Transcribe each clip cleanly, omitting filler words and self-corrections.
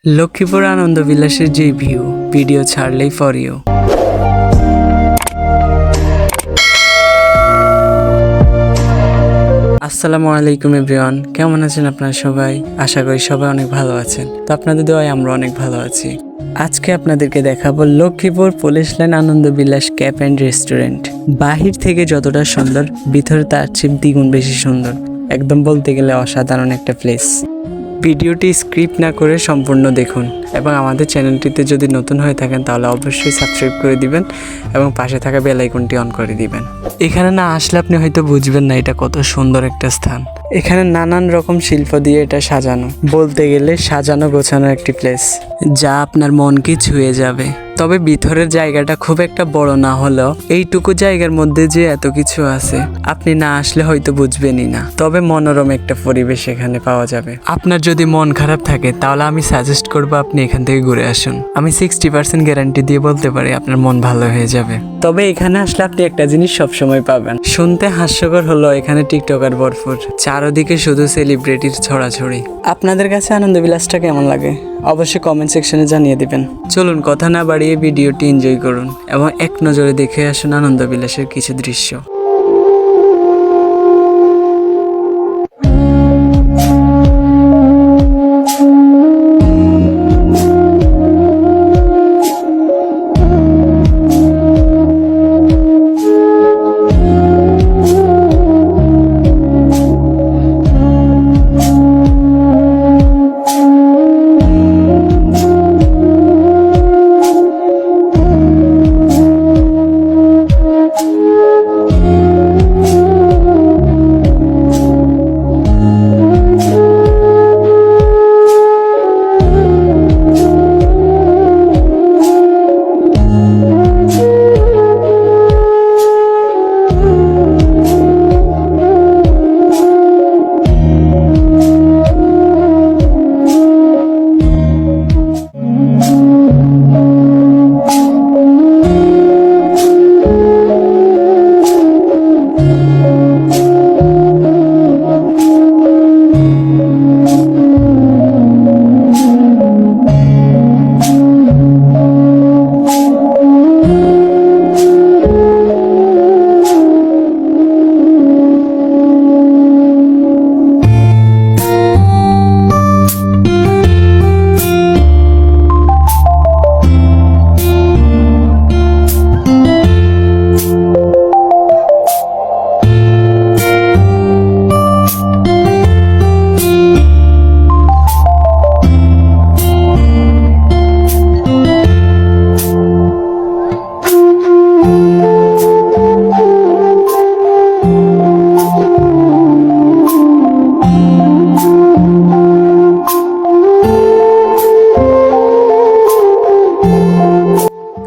লক্ষ্মীপুর আনন্দ বিলাসের যে video ছাড়লেই for you. আসসালামু আলাইকুম এভরিওয়ান, কেমন আছেন আপনারা সবাই? আশা করি সবাই অনেক ভালো আছেন। তো আপনাদের দোয়ায় আমরা অনেক ভালো আছি। আজকে আপনাদেরকে দেখাবো Lakshmipur police line Ananda Vilas cafe and restaurant. বাহির থেকে যতটা সুন্দর, ভিতরে তার চেয়ে দ্বিগুণ বেশি সুন্দর। একদম বলতে গেলে অসাধারণ একটা প্লেস। ভিডিওটি স্ক্রিপ্ট না করে সম্পূর্ণ দেখুন এবং আমাদের চ্যানেলটিতে যদি নতুন হয়ে থাকেন তাহলে অবশ্যই সাবস্ক্রাইব করে দিবেন এবং পাশে থাকা বেল আইকনটি অন করে দিবেন। এখানে না আসলে আপনি হয়তো বুঝবেন না এটা কত সুন্দর একটা স্থান। এখানে নানান রকম শিল্প দিয়ে এটা সাজানো, বলতে গেলে সাজানো গোছানো একটি প্লেস যা আপনার মনকে ছুঁয়ে যাবে। তবে ভিতরের জায়গাটা খুব একটা বড় না হলেও এইটুকু জায়গার মধ্যে যে এত কিছু আছে আপনি না আসলে হয়তো বুঝবেনই না। তবে মনোরম একটা পরিবেশ এখানে পাওয়া যাবে। আপনার যদি মন খারাপ থাকে তাহলে আমি সাজেস্ট করবো আপনি এখান থেকে ঘুরে আসুন। আমি 60% গ্যারান্টি দিয়ে বলতে পারি আপনার মন ভালো হয়ে যাবে। তবে এখানে আসলে আপনি একটা জিনিস সবসময় পাবেন, শুনতে হাস্যকর হলো এখানে টিকটকার ভরপুর, চারদিকে শুধু সেলিব্রিটির ছড়াছড়ি। আপনাদের কাছে আনন্দ বিলাসটা কেমন লাগে অবশ্যই কমেন্ট সেকশনে জানিয়ে দিবেন। চলুন কথা না বাড়িয়ে ভিডিওটি এনজয় করুন এবং এক নজরে দেখে আসুন আনন্দ বিলাসের কিছু দৃশ্য।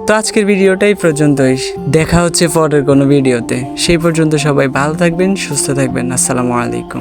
তো আজকের ভিডিওটাই পর্যন্তই, দেখা হচ্ছে পরের কোনো ভিডিওতে। সেই পর্যন্ত সবাই ভালো থাকবেন, সুস্থ থাকবেন। আসসালামু আলাইকুম।